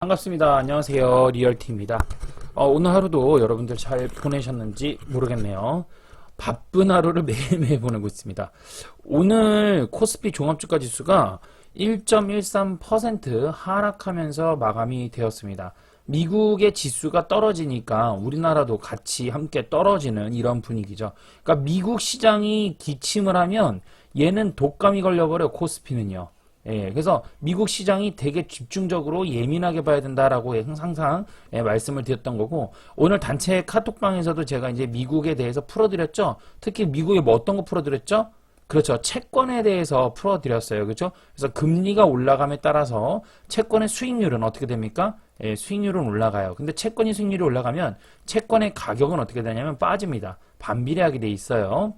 반갑습니다. 안녕하세요. 리얼티입니다. 오늘 하루도 여러분들 잘 보내셨는지 모르겠네요. 바쁜 하루를 매일매일 보내고 있습니다. 오늘 코스피 종합주가 지수가 1.13% 하락하면서 마감이 되었습니다. 미국의 지수가 떨어지니까 우리나라도 같이 함께 떨어지는 이런 분위기죠. 그러니까 미국 시장이 기침을 하면 얘는 독감이 걸려버려, 코스피는요. 예, 그래서 미국 시장이 되게 집중적으로 예민하게 봐야 된다라고 항상 말씀을 드렸던 거고, 오늘 단체 카톡방에서도 제가 이제 미국에 대해서 풀어드렸죠. 특히 미국에 뭐 어떤 거 풀어드렸죠? 그렇죠. 채권에 대해서 풀어드렸어요. 그렇죠? 그래서 금리가 올라감에 따라서 채권의 수익률은 어떻게 됩니까? 예, 수익률은 올라가요. 근데 채권이 수익률이 올라가면 채권의 가격은 어떻게 되냐면 빠집니다. 반비례하게 돼 있어요.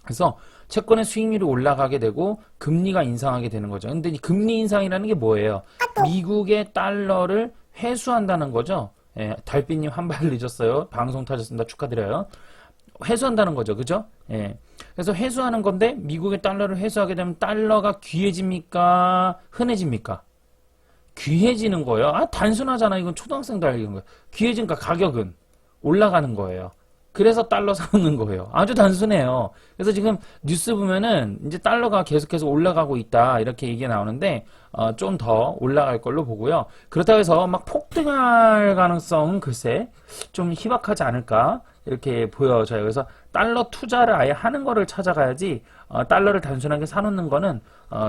그래서 채권의 수익률이 올라가게 되고 금리가 인상하게 되는 거죠. 근데 이 금리 인상이라는 게 뭐예요? 미국의 달러를 회수한다는 거죠. 예, 달빛님 한 발 늦었어요. 방송 타셨습니다. 축하드려요. 회수한다는 거죠. 그죠? 예. 그래서 회수하는 건데 미국의 달러를 회수하게 되면 달러가 귀해집니까? 흔해집니까? 귀해지는 거예요. 아, 단순하잖아. 이건 초등학생도 알겠는 거예요. 귀해지니까 가격은 올라가는 거예요. 그래서 달러 사는 거예요. 아주 단순해요. 그래서 지금 뉴스 보면은 이제 달러가 계속해서 올라가고 있다 이렇게 얘기가 나오는데 좀 더 올라갈 걸로 보고요. 그렇다고 해서 막 폭등할 가능성은 글쎄 좀 희박하지 않을까 이렇게 보여져요. 그래서 달러 투자를 아예 하는 거를 찾아가야지 달러를 단순하게 사놓는 거는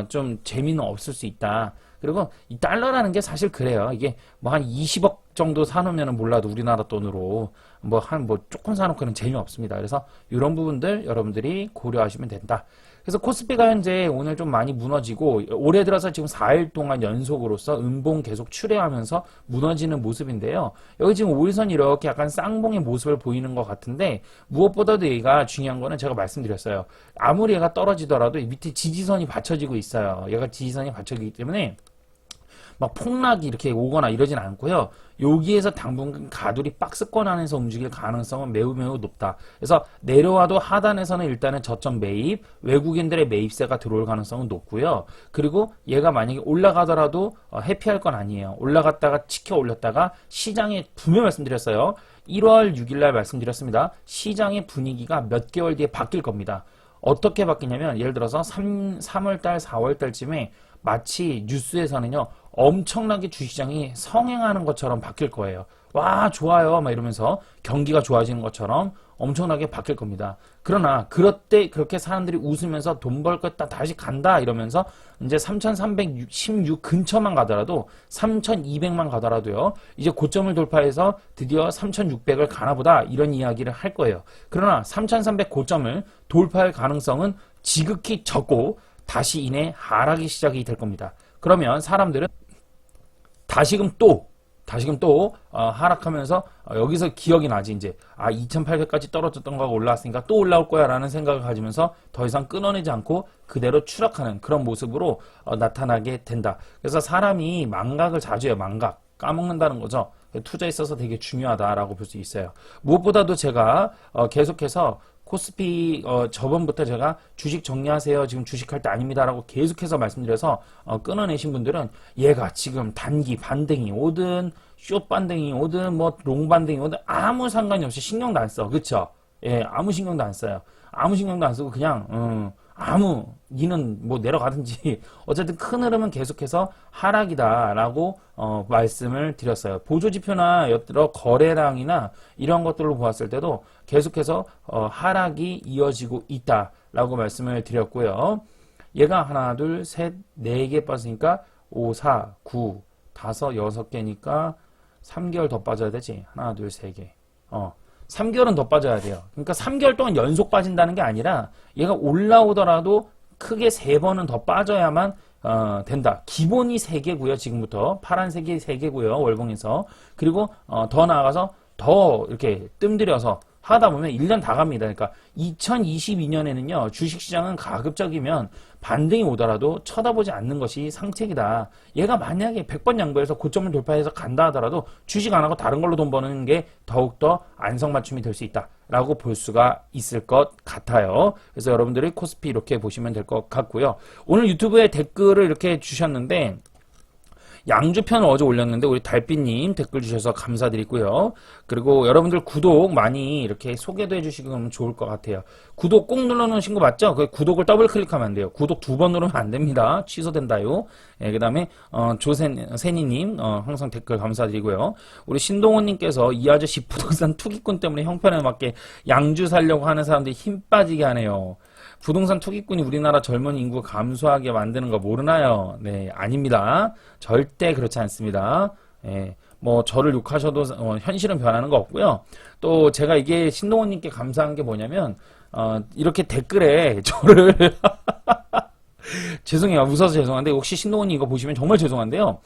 좀 재미는 없을 수 있다. 그리고 이 달러라는 게 사실 그래요. 이게 뭐 한 20억 정도 사놓으면 몰라도 우리나라 돈으로 뭐 조금 사놓고는 재미없습니다. 그래서 이런 부분들 여러분들이 고려하시면 된다. 그래서 코스피가 현재 오늘 좀 많이 무너지고 올해 들어서 지금 4일 동안 연속으로서 음봉 계속 출회하면서 무너지는 모습인데요. 여기 지금 5일선 이렇게 약간 쌍봉의 모습을 보이는 것 같은데 무엇보다도 얘가 중요한 거는 제가 말씀드렸어요. 아무리 얘가 떨어지더라도 밑에 지지선이 받쳐지고 있어요. 얘가 지지선이 받쳐지기 때문에 막 폭락이 이렇게 오거나 이러진 않고요. 여기에서 당분간 가돌이 박스권 안에서 움직일 가능성은 매우 높다. 그래서 내려와도 하단에서는 일단은 저점 매입, 외국인들의 매입세가 들어올 가능성은 높고요. 그리고 얘가 만약에 올라가더라도 해피할 건 아니에요. 올라갔다가 치켜 올렸다가 시장에 분명히 말씀드렸어요. 1월 6일 날 말씀드렸습니다. 시장의 분위기가 몇 개월 뒤에 바뀔 겁니다. 어떻게 바뀌냐면 예를 들어서 3월달, 4월달쯤에 마치 뉴스에서는요 엄청나게 주식시장이 성행하는 것처럼 바뀔 거예요. 와 좋아요 막 이러면서 경기가 좋아지는 것처럼 엄청나게 바뀔 겁니다. 그러나 그렇게 사람들이 웃으면서 돈 벌 것 다시 간다 이러면서 이제 3,316 근처만 가더라도 3,200만 가더라도요 이제 고점을 돌파해서 드디어 3,600을 가나보다 이런 이야기를 할 거예요. 그러나 3,300 고점을 돌파할 가능성은 지극히 적고 다시 이내 하락이 시작이 될 겁니다. 그러면 사람들은 다시금 또 하락하면서 여기서 기억이 나지 이제 2,800까지 떨어졌던 거가 올라왔으니까 또 올라올 거야 라는 생각을 가지면서 더 이상 끊어내지 않고 그대로 추락하는 그런 모습으로 나타나게 된다. 그래서 사람이 망각을 자주 해요. 망각 까먹는다는 거죠. 투자에 있어서 되게 중요하다라고 볼 수 있어요. 무엇보다도 제가 계속해서 코스피 저번부터 제가 주식 정리하세요. 지금 주식할 때 아닙니다라고 계속해서 말씀드려서 끊어내신 분들은 얘가 지금 단기 반등이 오든 숏 반등이 오든 뭐 롱 반등이 오든 아무 상관이 없이 신경도 안 써. 그쵸? 예, 아무 신경도 안 써요. 아무 신경도 안 쓰고 그냥 니는 뭐 내려가든지 어쨌든 큰 흐름은 계속해서 하락이다라고 말씀을 드렸어요. 보조지표나 여러 거래량이나 이런 것들로 보았을 때도 계속해서 하락이 이어지고 있다라고 말씀을 드렸고요. 얘가 하나, 둘, 셋, 네 개 빠지니까 5, 4, 9, 5, 6개니까 3개월 더 빠져야 되지. 하나, 둘, 세 개. 3개월은 더 빠져야 돼요. 그러니까 3개월 동안 연속 빠진다는 게 아니라 얘가 올라오더라도 크게 3번은 더 빠져야만 된다. 기본이 3개고요. 지금부터 파란색이 3개고요. 월봉에서. 그리고 더 나아가서 더 이렇게 뜸들여서 하다 보면 1년 다 갑니다. 그러니까 2022년에는요. 주식시장은 가급적이면 반등이 오더라도 쳐다보지 않는 것이 상책이다. 얘가 만약에 100번 양보해서 고점을 돌파해서 간다 하더라도 주식 안 하고 다른 걸로 돈 버는 게 더욱더 안성맞춤이 될 수 있다. 라고 볼 수가 있을 것 같아요. 그래서 여러분들이 코스피 이렇게 보시면 될 것 같고요. 오늘 유튜브에 댓글을 이렇게 주셨는데 양주 편을 어제 올렸는데 우리 달빛님 댓글 주셔서 감사드리고요. 그리고 여러분들 구독 많이 이렇게 소개도 해주시면 좋을 것 같아요. 구독 꼭 눌러놓으신 거 맞죠? 그 구독을 더블 클릭하면 안 돼요. 구독 2번 누르면 안 됩니다. 취소된다요. 예, 그 다음에 조세니님 항상 댓글 감사드리고요. 우리 신동훈님께서 이 아저씨 부동산 투기꾼 때문에 형편에 맞게 양주 살려고 하는 사람들이 힘 빠지게 하네요. 부동산 투기꾼이 우리나라 젊은 인구 감소하게 만드는 거 모르나요? 네, 아닙니다. 절대 그렇지 않습니다. 예, 뭐 저를 욕하셔도 현실은 변하는 거 없고요. 또 제가 이게 신동훈님께 감사한 게 뭐냐면 이렇게 댓글에 저를 죄송해요. 웃어서 죄송한데 혹시 신동훈님 이거 보시면 정말 죄송한데요.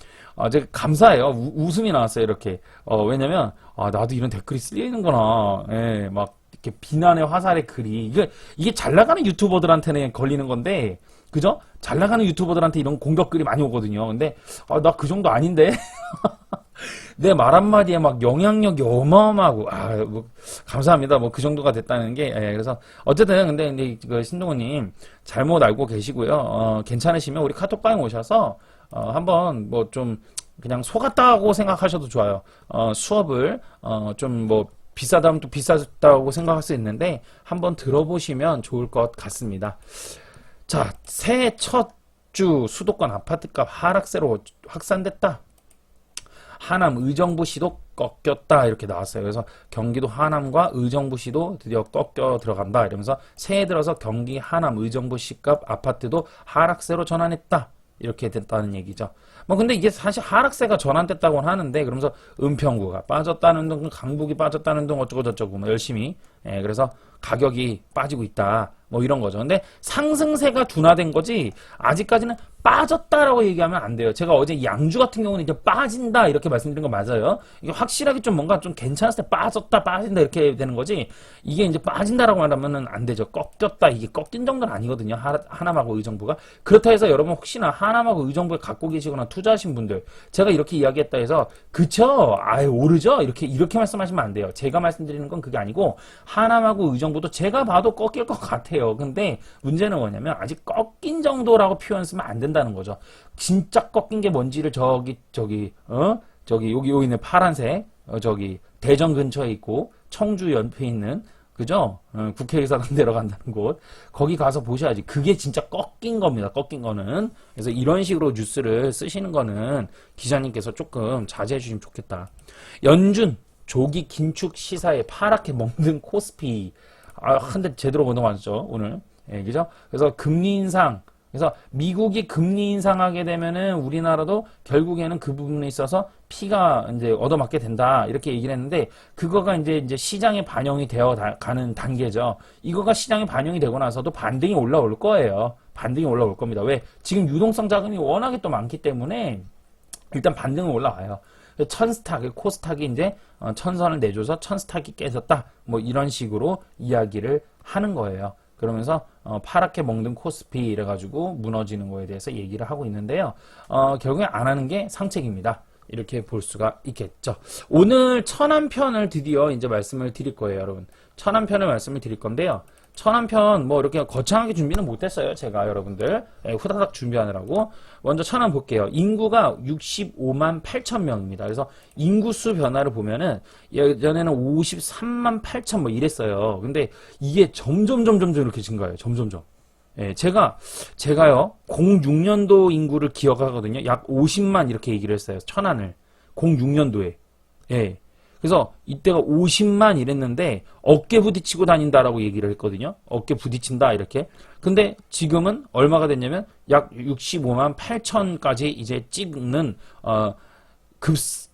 제가 감사해요. 웃음이 나왔어요. 이렇게 왜냐면 나도 이런 댓글이 쓰이는구나. 예, 막 이렇게 비난의 화살의 글이 이게 잘 나가는 유튜버들한테는 걸리는 건데, 그죠? 잘 나가는 유튜버들한테 이런 공격글이 많이 오거든요. 근데 나 그 정도 아닌데 내 말 한마디에 막 영향력이 어마어마하고 뭐, 감사합니다. 뭐 그 정도가 됐다는 게 그래서 어쨌든 근데 그 신동훈님 잘못 알고 계시고요. 괜찮으시면 우리 카톡방에 오셔서 한번 뭐 좀 그냥 속았다고 생각하셔도 좋아요. 수업을 좀 뭐 비싸다면 또 비싸다고 생각할 수 있는데 한번 들어보시면 좋을 것 같습니다. 자, 새해 첫 주 수도권 아파트값 하락세로 확산됐다. 하남 의정부시도 꺾였다 이렇게 나왔어요. 그래서 경기도 하남과 의정부시도 드디어 꺾여 들어간다 이러면서 새해 들어서 경기 하남 의정부시값 아파트도 하락세로 전환했다. 이렇게 됐다는 얘기죠. 뭐 근데 이게 사실 하락세가 전환됐다고는 하는데 그러면서 은평구가 빠졌다는 등 강북이 빠졌다는 등 어쩌고 저쩌고 뭐 열심히 그래서 가격이 빠지고 있다 뭐 이런 거죠. 근데 상승세가 둔화된 거지 아직까지는 빠졌다라고 얘기하면 안 돼요. 제가 어제 양주 같은 경우는 이제 빠진다 이렇게 말씀드린 거 맞아요. 이게 확실하게 좀 뭔가 좀 괜찮았을 때 빠진다 이렇게 되는 거지 이게 이제 빠진다라고 말하면은 안 되죠. 꺾였다 이게 꺾인 정도는 아니거든요. 하남하고 의정부가. 그렇다 해서 여러분 혹시나 하남하고 의정부에 갖고 계시거나 투자하신 분들 제가 이렇게 이야기했다 해서 그쵸? 오르죠? 이렇게 말씀하시면 안 돼요. 제가 말씀드리는 건 그게 아니고 하남하고 의정부도 제가 봐도 꺾일 것 같아요. 근데 문제는 뭐냐면 아직 꺾인 정도라고 표현 쓰면 안 된다는 거죠. 진짜 꺾인 게 뭔지를 여기 있는 파란색 저기 대전 근처에 있고 청주 옆에 있는 그죠? 국회의사당 내려간다는 곳 거기 가서 보셔야지. 그게 진짜 꺾인 겁니다. 꺾인 거는. 그래서 이런 식으로 뉴스를 쓰시는 거는 기자님께서 조금 자제해 주시면 좋겠다. 연준 조기 긴축 시사에 파랗게 먹는 코스피. 한 대 제대로 얻어맞았죠 오늘. 그죠? 그래서 금리 인상. 그래서 미국이 금리 인상하게 되면은 우리나라도 결국에는 그 부분에 있어서 피가 이제 얻어맞게 된다 이렇게 얘기를 했는데 그거가 이제 시장에 반영이 되어 가는 단계죠. 이거가 시장에 반영이 되고 나서도 반등이 올라올 거예요. 반등이 올라올 겁니다. 왜? 지금 유동성 자금이 워낙에 또 많기 때문에 일단 반등은 올라와요. 천스탁, 코스닥이 이제 천선을 내줘서 천스탁이 깨졌다. 뭐 이런 식으로 이야기를 하는 거예요. 그러면서 파랗게 먹는 코스피 이래가지고 무너지는 거에 대해서 얘기를 하고 있는데요. 결국에 안 하는 게 상책입니다. 이렇게 볼 수가 있겠죠. 오늘 천안편을 드디어 이제 말씀을 드릴 거예요, 여러분. 천안편을 말씀을 드릴 건데요. 천안편 뭐 이렇게 거창하게 준비는 못했어요. 제가 여러분들 후다닥 준비하느라고. 먼저 천안 볼게요. 인구가 65만 8천 명입니다. 그래서 인구수 변화를 보면은 예전에는 53만 8천 뭐 이랬어요. 근데 이게 점점 이렇게 증가해요. 점점점. 제가요 06년도 인구를 기억하거든요. 약 50만 이렇게 얘기를 했어요. 천안을 06년도에. 그래서 이때가 50만 이랬는데 어깨 부딪히고 다닌다라고 얘기를 했거든요. 어깨 부딪힌다 이렇게. 근데 지금은 얼마가 됐냐면 약 65만 8천까지 이제 찍는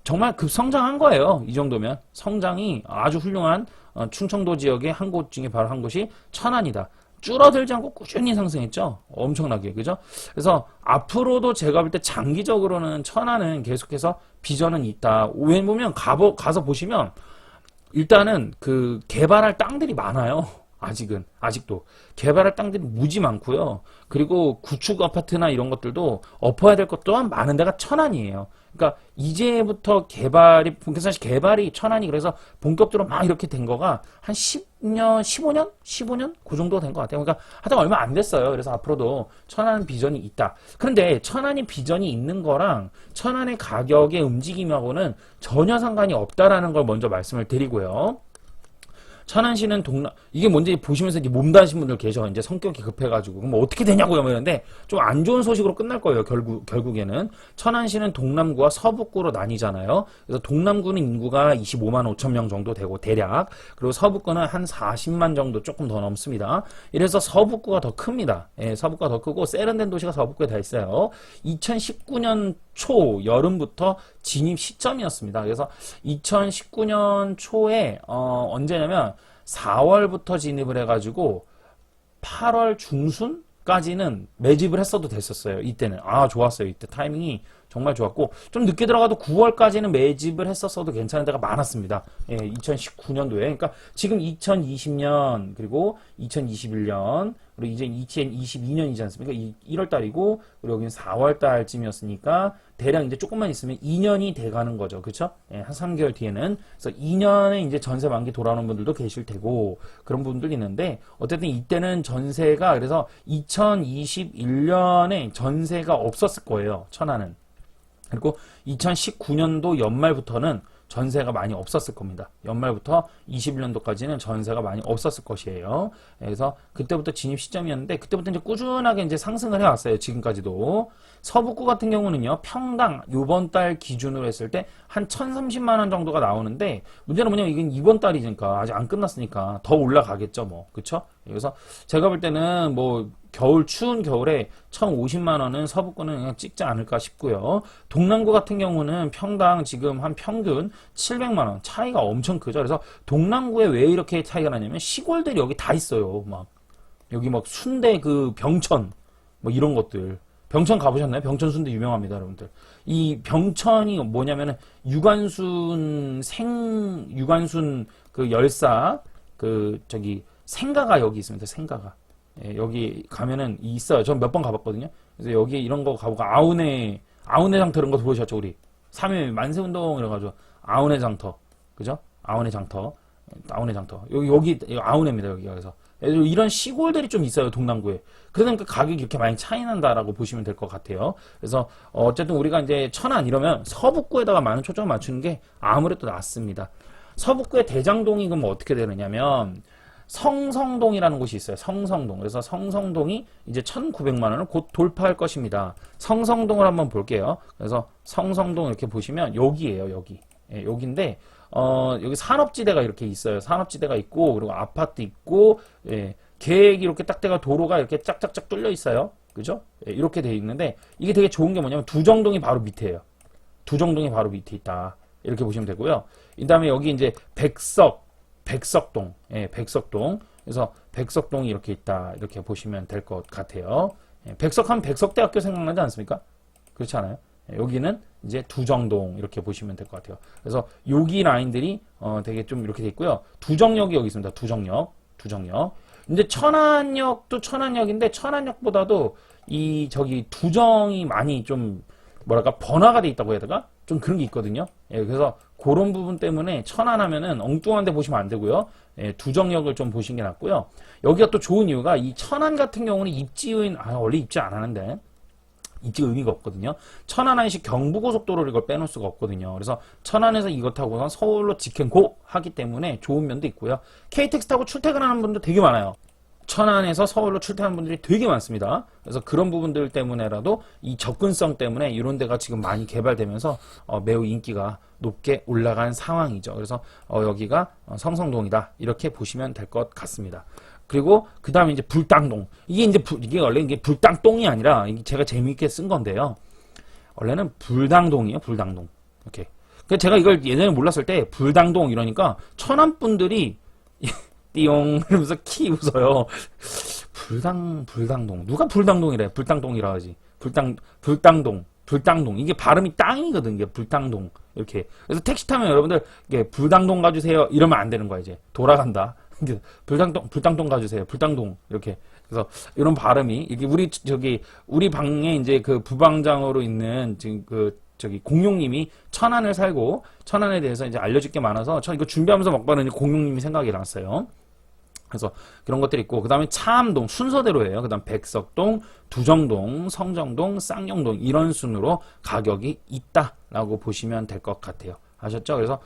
정말 급성장한 거예요. 이 정도면 성장이 아주 훌륭한 충청도 지역의 한 곳 중에 바로 한 곳이 천안이다. 줄어들지 않고 꾸준히 상승했죠. 엄청나게. 그죠? 그래서 앞으로도 제가 볼 때 장기적으로는 천안은 계속해서 비전은 있다. 왜냐면 가서 보시면 일단은 그 개발할 땅들이 많아요. 아직도 개발할 땅들이 무지 많고요. 그리고 구축 아파트나 이런 것들도 엎어야 될 것 또한 많은 데가 천안이에요. 그러니까 이제부터 개발이 사실 개발이 천안이 그래서 본격적으로 막 이렇게 된 거가 한 10년, 15년 그 정도 된 것 같아요. 그러니까 하여튼 얼마 안 됐어요. 그래서 앞으로도 천안 비전이 있다. 그런데 천안이 비전이 있는 거랑 천안의 가격의 움직임하고는 전혀 상관이 없다라는 걸 먼저 말씀을 드리고요. 천안시는 이게 뭔지 보시면서 이제 몸다신 분들 계셔. 이제 성격이 급해가지고. 그럼 뭐 어떻게 되냐고요. 이러는데 좀 안 좋은 소식으로 끝날 거예요. 결국에는. 천안시는 동남구와 서북구로 나뉘잖아요. 그래서 동남구는 인구가 25만 5천 명 정도 되고, 대략. 그리고 서북구는 한 40만 정도 조금 더 넘습니다. 이래서 서북구가 더 큽니다. 예, 서북구가 더 크고, 세련된 도시가 서북구에 다 있어요. 2019년 초, 여름부터 진입 시점이었습니다. 그래서 2019년 초에, 언제냐면, 4월부터 진입을 해가지고 8월 중순까지는 매집을 했어도 됐었어요. 이때는. 좋았어요. 이때 타이밍이 정말 좋았고, 좀 늦게 들어가도 9월까지는 매집을 했었어도 괜찮은 데가 많았습니다. 예, 2019년도에. 그러니까 지금 2020년, 그리고 2021년, 그리고 이제 2022년이지 않습니까? 1월달이고, 그리고 여기는 4월달쯤이었으니까, 대략 이제 조금만 있으면 2년이 돼가는 거죠. 그쵸? 예, 한 3개월 뒤에는. 그래서 2년에 이제 전세 만기 돌아오는 분들도 계실 테고, 그런 분들이 있는데, 어쨌든 이때는 전세가, 그래서 2021년에 전세가 없었을 거예요. 천안은. 그리고 2019년도 연말부터는 전세가 많이 없었을 겁니다. 연말부터 21년도까지는 전세가 많이 없었을 것이에요. 그래서 그때부터 진입 시점이었는데, 그때부터 이제 꾸준하게 이제 상승을 해왔어요. 지금까지도. 서북구 같은 경우는요, 평당 요번 달 기준으로 했을 때 한 1,030만 원 정도가 나오는데, 문제는 뭐냐면 이건 이번 달이니까 아직 안 끝났으니까 더 올라가겠죠, 뭐. 그쵸? 그래서 제가 볼 때는 뭐 추운 겨울에 1,050만 원은 서북구는 그냥 찍지 않을까 싶고요. 동남구 같은 경우는 평당 지금 한 평균 700만 원 차이가 엄청 크죠. 그래서 동남구에 왜 이렇게 차이가 나냐면 시골들이 여기 다 있어요. 여기 순대 병천 뭐 이런 것들. 병천 가보셨나요? 병천 순대 유명합니다, 여러분들. 이 병천이 뭐냐면은 유관순 그 열사 생가가 여기 있습니다. 생가가. 예, 여기 가면은 있어요. 전 몇 번 가봤거든요. 그래서 여기 이런 거 가보고 아우네 장터 이런 거 들어보셨죠, 우리? 3.1 만세운동 이래가지고 아우네 장터, 그죠? 아우네 장터. 여기 아우네입니다, 여기가. 그래서 이런 시골들이 좀 있어요, 동남구에. 그러니까 가격이 이렇게 많이 차이 난다라고 보시면 될 것 같아요. 그래서 어쨌든 우리가 이제 천안 이러면 서북구에다가 많은 초점을 맞추는 게 아무래도 낫습니다. 서북구의 대장동이 그럼 어떻게 되느냐면 성성동이라는 곳이 있어요. 성성동. 그래서 성성동이 이제 1,900만 원을 곧 돌파할 것입니다. 성성동을 한번 볼게요. 그래서 성성동 이렇게 보시면 여기예요, 여기. 예, 여기인데 여기 산업지대가 이렇게 있어요. 산업지대가 있고, 그리고 아파트 있고, 예, 계획이 이렇게 딱 돼가 도로가 이렇게 짝짝짝 뚫려 있어요. 그죠? 예, 이렇게 돼 있는데, 이게 되게 좋은 게 뭐냐면, 두정동이 바로 밑에예요. 두정동이 바로 밑에 있다. 이렇게 보시면 되고요. 그 다음에 여기 이제 백석동. 예, 백석동. 그래서 백석동이 이렇게 있다. 이렇게 보시면 될 것 같아요. 예, 백석하면 백석대학교 생각나지 않습니까? 그렇지 않아요? 여기는 이제 두정동 이렇게 보시면 될 것 같아요. 그래서 여기 라인들이 되게 좀 이렇게 돼 있고요. 두정역이 여기 있습니다. 두정역. 이제 천안역도 천안역인데 천안역보다도 두정이 많이 좀 뭐랄까 번화가 돼 있다고 해야 되나? 좀 그런 게 있거든요. 예, 그래서 그런 부분 때문에 천안 하면은 엉뚱한 데 보시면 안 되고요. 예, 두정역을 좀 보시는 게 낫고요. 여기가 또 좋은 이유가 이 천안 같은 경우는 원래 입지 안 하는데 입지 의미가 없거든요. 천안-안시 경부고속도로를 이걸 빼놓을 수가 없거든요. 그래서 천안에서 이거 타고선 서울로 직행고 하기 때문에 좋은 면도 있고요. KTX 타고 출퇴근하는 분도 되게 많아요. 천안에서 서울로 출퇴하는 분들이 되게 많습니다. 그래서 그런 부분들 때문에라도 이 접근성 때문에 이런 데가 지금 많이 개발되면서 매우 인기가 높게 올라간 상황이죠. 그래서 여기가 성성동이다. 이렇게 보시면 될 것 같습니다. 그리고 그 다음에 이제 불당동. 이게 원래 이게 불당동이 아니라 제가 재미있게 쓴 건데요. 원래는 불당동이에요. 불당동. 이렇게. 제가 이걸 예전에 몰랐을 때 불당동 이러니까 천안 분들이 띠용 이러면서 키 웃어요. 불당동. 누가 불당동이래? 불당동이라 하지. 불당동. 이게 발음이 땅이거든. 이게 불당동. 이렇게. 그래서 택시 타면 여러분들 이게 불당동 가주세요. 이러면 안 되는 거야, 이제. 돌아간다. 불당동 가주세요. 불당동. 이렇게. 그래서 이런 발음이 이게 우리 방에 이제 그 부방장으로 있는 지금 저기 공룡님이 천안을 살고 천안에 대해서 이제 알려줄 게 많아서 저 이거 준비하면서 먹방은 공룡님이 생각이 났어요. 그래서 그런 것들이 있고, 그 다음에 차암동 순서대로예요. 그 다음 백석동, 두정동, 성정동, 쌍용동 이런 순으로 가격이 있다라고 보시면 될 것 같아요. 아셨죠? 그래서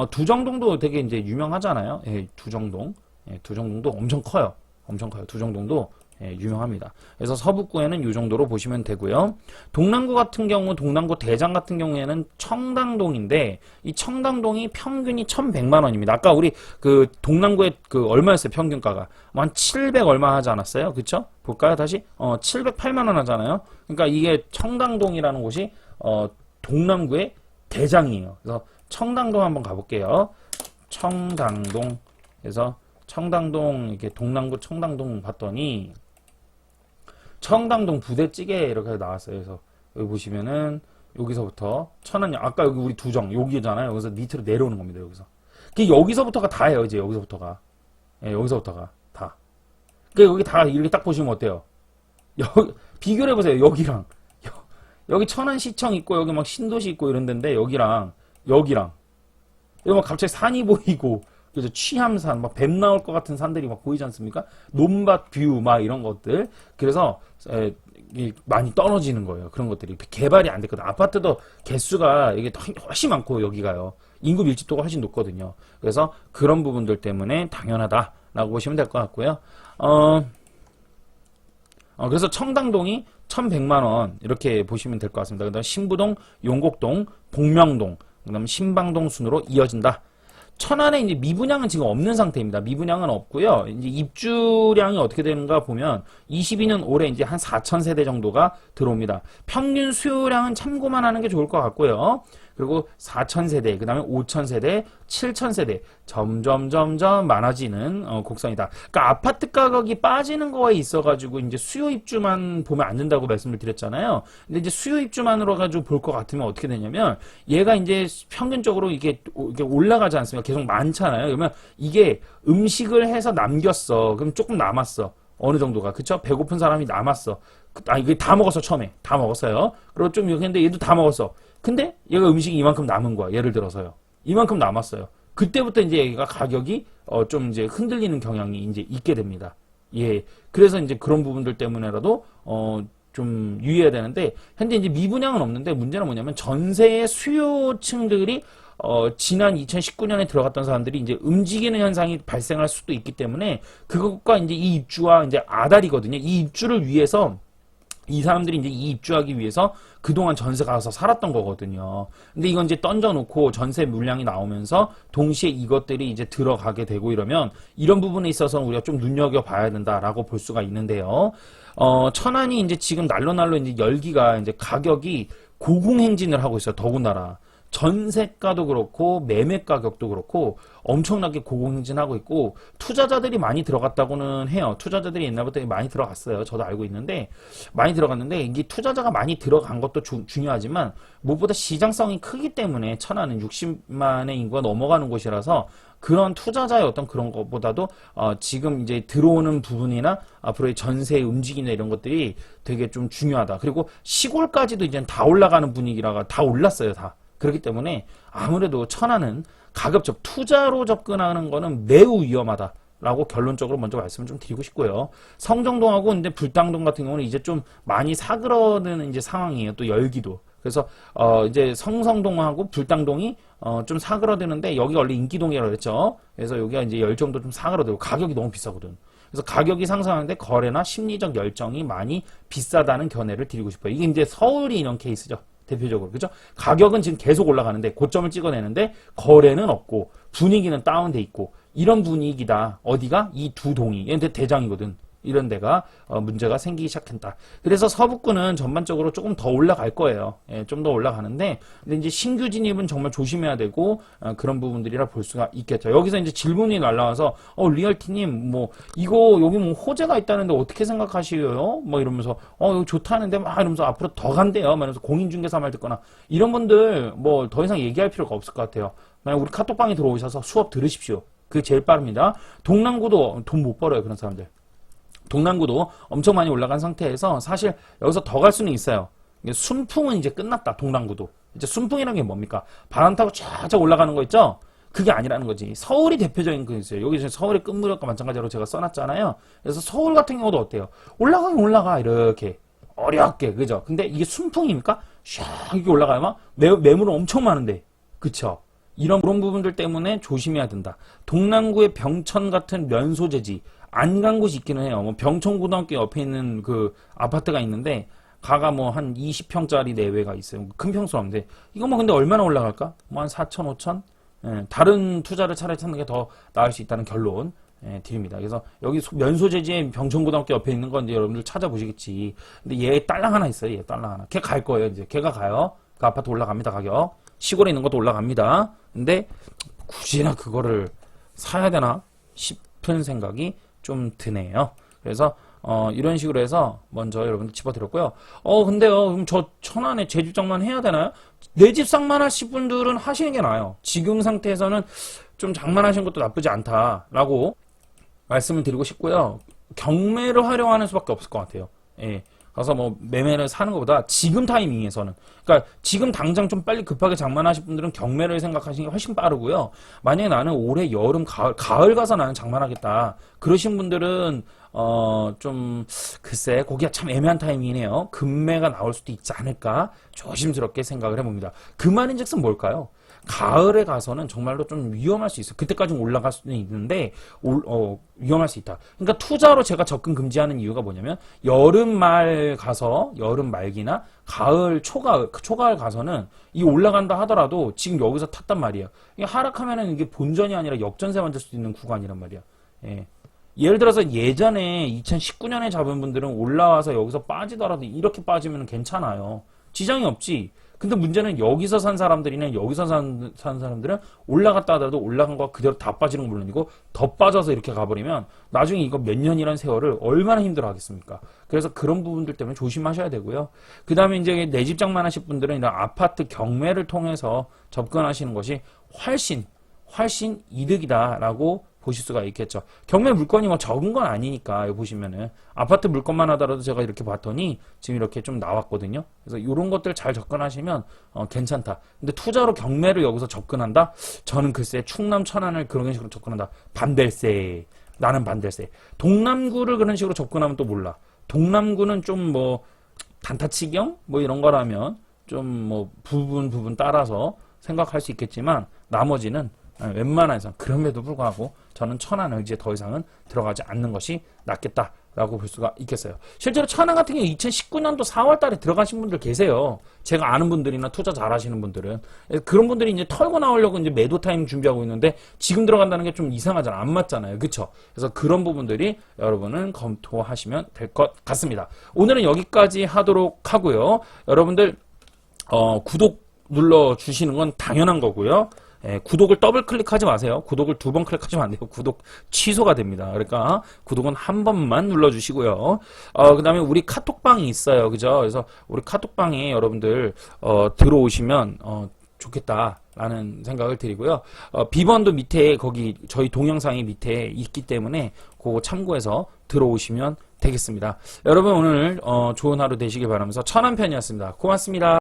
두정동도 되게 이제 유명하잖아요. 예, 두정동, 예, 두정동도 엄청 커요. 엄청 커요. 두정동도 예, 유명합니다. 그래서 서북구에는 이 정도로 보시면 되고요. 동남구 같은 경우, 동남구 대장 같은 경우에는 청당동인데, 이 청당동이 평균이 1,100만 원입니다. 아까 우리 그 동남구에 그 얼마였어요? 평균가가 한 700 얼마 하지 않았어요? 그쵸? 볼까요? 다시 708만 원 하잖아요. 그러니까 이게 청당동이라는 곳이 동남구의 대장이에요. 그래서 청당동 한번 가볼게요. 청당동. 그래서 청당동 이렇게 동남구 청당동 봤더니 청당동 부대찌개 이렇게 나왔어요. 그래서 여기 보시면은 여기서부터 천안, 아까 여기 우리 두정 여기잖아요. 여기서 밑으로 내려오는 겁니다. 여기서 여기서부터가 다예요. 이제 여기서부터가, 예, 여기서부터가 다. 여기 다 이렇게 딱 보시면 어때요? 비교를 해보세요. 여기랑 여기 천안시청 있고 여기 막 신도시 있고 이런 데인데 여기랑 여기 막 갑자기 산이 보이고, 그래서 취함산, 막 뱀 나올 것 같은 산들이 막 보이지 않습니까? 논밭 뷰, 막 이런 것들. 그래서 많이 떨어지는 거예요. 그런 것들이 개발이 안 됐거든. 아파트도 개수가 이게 훨씬 많고 여기가요. 인구 밀집도가 훨씬 높거든요. 그래서 그런 부분들 때문에 당연하다라고 보시면 될 것 같고요. 그래서 청당동이 1,100만 원 이렇게 보시면 될 것 같습니다. 그다음 신부동, 용곡동, 복명동, 그다음 신방동 순으로 이어진다. 천안에 이제 미분양은 지금 없는 상태입니다. 미분양은 없고요. 이제 입주량이 어떻게 되는가 보면 22년 올해 이제 한 4,000세대 정도가 들어옵니다. 평균 수요량은 참고만 하는 게 좋을 것 같고요. 그리고 4,000세대, 그 다음에 5,000세대, 7,000세대 점점 많아지는 곡선이다. 그러니까 아파트 가격이 빠지는 거에 있어가지고 이제 수요 입주만 보면 안 된다고 말씀을 드렸잖아요. 근데 이제 수요 입주만으로 가지고 볼 것 같으면 어떻게 되냐면 얘가 이제 평균적으로 이게 올라가지 않습니까? 계속 많잖아요. 그러면 이게 음식을 해서 남겼어. 그럼 조금 남았어. 어느 정도가, 그쵸? 배고픈 사람이 남았어. 이게 다 먹었어, 처음에. 다 먹었어요. 그리고 좀 이렇게 했는데 얘도 다 먹었어. 근데 얘가 음식이 이만큼 남은 거야. 예를 들어서요. 이만큼 남았어요. 그때부터 이제 얘가 가격이 좀 이제 흔들리는 경향이 이제 있게 됩니다. 예. 그래서 이제 그런 부분들 때문에라도 좀 유의해야 되는데, 현재 이제 미분양은 없는데 문제는 뭐냐면 전세의 수요층들이 지난 2019년에 들어갔던 사람들이 이제 움직이는 현상이 발생할 수도 있기 때문에 그것과 이제 이 입주와 이제 아다리거든요. 이 입주를 위해서 이 사람들이 이제 이 입주하기 위해서 그동안 전세 가서 살았던 거거든요. 근데 이건 이제 던져놓고 전세 물량이 나오면서 동시에 이것들이 이제 들어가게 되고 이러면 이런 부분에 있어서 우리가 좀 눈여겨봐야 된다라고 볼 수가 있는데요. 천안이 이제 지금 날로 이제 열기가 이제 가격이 고공행진을 하고 있어요. 더군다나. 전세가도 그렇고 매매 가격도 그렇고 엄청나게 고공행진하고 있고 투자자들이 많이 들어갔다고는 해요. 투자자들이 옛날부터 많이 들어갔어요. 저도 알고 있는데 많이 들어갔는데 이게 투자자가 많이 들어간 것도 중요하지만 무엇보다 시장성이 크기 때문에 천안은 60만의 인구가 넘어가는 곳이라서 그런 투자자의 어떤 그런 것보다도 지금 이제 들어오는 부분이나 앞으로의 전세의 움직임이나 이런 것들이 되게 좀 중요하다. 그리고 시골까지도 이제 다 올라가는 분위기라가 다 올랐어요. 다. 그렇기 때문에 아무래도 천안은 가급적 투자로 접근하는 거는 매우 위험하다라고 결론적으로 먼저 말씀을 좀 드리고 싶고요. 성정동하고 이제 불당동 같은 경우는 이제 좀 많이 사그러드는 이제 상황이에요. 또 열기도. 그래서 이제 성성동하고 불당동이 좀 사그러드는데 여기가 원래 인기동이라고 그랬죠. 그래서 여기가 이제 열정도 좀 사그러들고 가격이 너무 비싸거든. 그래서 가격이 상승하는데 거래나 심리적 열정이 많이 비싸다는 견해를 드리고 싶어요. 이게 이제 서울이 이런 케이스죠. 대표적으로. 그죠? 가격은 지금 계속 올라가는데 고점을 찍어내는데 거래는 없고 분위기는 다운돼 있고 이런 분위기다. 어디가? 이 두 동이. 얘는 대장이거든. 이런 데가 문제가 생기기 시작했다. 그래서 서북구는 전반적으로 조금 더 올라갈 거예요. 예, 좀 더 올라가는데 근데 이제 신규 진입은 정말 조심해야 되고 그런 부분들이라 볼 수가 있겠죠. 여기서 이제 질문이 날라와서 리얼티님 뭐 이거 여기 뭐 호재가 있다는데 어떻게 생각하시요? 뭐 이러면서 이거 좋다는데 막 이러면서 앞으로 더 간대요. 막 이러면서 공인중개사 말 듣거나 이런 분들 뭐 더 이상 얘기할 필요가 없을 것 같아요. 만약 우리 카톡방에 들어오셔서 수업 들으십시오. 그게 제일 빠릅니다. 동남구도 돈 못 벌어요. 그런 사람들. 동남구도 엄청 많이 올라간 상태에서 사실 여기서 더 갈 수는 있어요. 순풍은 이제 끝났다. 동남구도. 이제 순풍이라는 게 뭡니까? 바람 타고 쫙쫙 올라가는 거 있죠? 그게 아니라는 거지. 서울이 대표적인 거 있어요. 여기 지금 서울의 끝무렵과 마찬가지로 제가 써놨잖아요. 그래서 서울 같은 경우도 어때요? 올라가긴 올라가, 이렇게. 어렵게, 그죠? 근데 이게 순풍입니까? 샥, 이렇게 올라가면 매물은 엄청 많은데. 그쵸? 그런 부분들 때문에 조심해야 된다. 동남구의 병천 같은 면소재지. 안 간 곳이 있기는 해요. 뭐 병천고등학교 옆에 있는 그 아파트가 있는데, 가가 뭐 한 20평짜리 내외가 있어요. 큰 평수 없는데. 이거 뭐 근데 얼마나 올라갈까? 뭐 한 4천, 5천? 예, 다른 투자를 차라리 찾는 게 더 나을 수 있다는 결론 드립니다. 그래서 여기 면소재지에 병천고등학교 옆에 있는 건 이제 여러분들 찾아보시겠지. 근데 얘 딸랑 하나 있어요. 얘 딸랑 하나. 걔 갈 거예요. 이제 걔가 가요. 그 아파트 올라갑니다. 가격. 시골에 있는 것도 올라갑니다. 근데 굳이나 그거를 사야 되나 싶은 생각이 좀 드네요. 그래서 이런 식으로 해서 먼저 여러분들 짚어드렸고요. 근데요, 그럼 저 천안에 재주장만 해야 되나요? 내 집 상만하실 분들은 하시는 게 나아요. 지금 상태에서는 좀 장만하시는 것도 나쁘지 않다라고 말씀을 드리고 싶고요. 경매를 활용하는 수밖에 없을 것 같아요. 예. 가서 뭐 매매를 사는 것보다 지금 타이밍에서는, 그러니까 지금 당장 좀 빨리 급하게 장만하실 분들은 경매를 생각하시는 게 훨씬 빠르고요. 만약에 나는 올해 여름 가을 가서 나는 장만하겠다 그러신 분들은 좀 글쎄 거기가 참 애매한 타이밍이네요. 급매가 나올 수도 있지 않을까 조심스럽게 생각을 해봅니다. 그 말인즉슨 뭘까요? 가을에 가서는 정말로 좀 위험할 수 있어요. 그때까지는 올라갈 수는 있는데 위험할 수 있다. 그러니까 투자로 제가 접근 금지하는 이유가 뭐냐면 여름 말 가서 여름 말기나 가을 초가을 가서는 이 올라간다 하더라도 지금 여기서 탔단 말이에요. 이게 하락하면은 이게 본전이 아니라 역전세 만들 수도 있는 구간이란 말이야. 예. 예를 들어서 예전에 2019년에 잡은 분들은 올라와서 여기서 빠지더라도 이렇게 빠지면 괜찮아요. 지장이 없지. 근데 문제는 여기서 산 사람들이나 여기서 산 사람들은 올라갔다 하더라도 올라간 거 그대로 다 빠지는 건 물론이고 더 빠져서 이렇게 가버리면 나중에 이거 몇 년이란 세월을 얼마나 힘들어 하겠습니까? 그래서 그런 부분들 때문에 조심하셔야 되고요. 그 다음에 이제 내 집 장만하실 분들은 이런 아파트 경매를 통해서 접근하시는 것이 훨씬 이득이다라고 보실 수가 있겠죠. 경매 물건이 뭐 적은 건 아니니까 여기 보시면은 아파트 물건만 하더라도 제가 이렇게 봤더니 지금 이렇게 좀 나왔거든요. 그래서 이런 것들 잘 접근하시면 괜찮다. 근데 투자로 경매를 여기서 접근한다? 저는 글쎄 충남 천안을 그런 식으로 접근한다. 반댈세. 나는 반댈세. 동남구를 그런 식으로 접근하면 또 몰라. 동남구는 좀 뭐 단타치경 뭐 이런 거라면 좀 뭐 부분 따라서 생각할 수 있겠지만 나머지는 웬만해서 그럼에도 불구하고 저는 천안을 이제 더 이상은 들어가지 않는 것이 낫겠다라고 볼 수가 있겠어요. 실제로 천안 같은 경우 2019년도 4월 달에 들어가신 분들 계세요. 제가 아는 분들이나 투자 잘 하시는 분들은. 그런 분들이 이제 털고 나오려고 이제 매도 타임 준비하고 있는데 지금 들어간다는 게 좀 이상하잖아. 안 맞잖아요. 그쵸? 그래서 그런 부분들이 여러분은 검토하시면 될 것 같습니다. 오늘은 여기까지 하도록 하고요. 여러분들 구독 눌러주시는 건 당연한 거고요. 구독을 더블 클릭하지 마세요. 구독을 2번 클릭하시면 안 돼요. 구독 취소가 됩니다. 그러니까 구독은 한 번만 눌러주시고요. 그 다음에 우리 카톡방이 있어요. 그죠? 그래서 우리 카톡방에 여러분들 들어오시면 좋겠다라는 생각을 드리고요. 비번도 밑에 거기 저희 동영상이 밑에 있기 때문에 그거 참고해서 들어오시면 되겠습니다. 여러분 오늘 좋은 하루 되시길 바라면서 천안편이었습니다. 고맙습니다.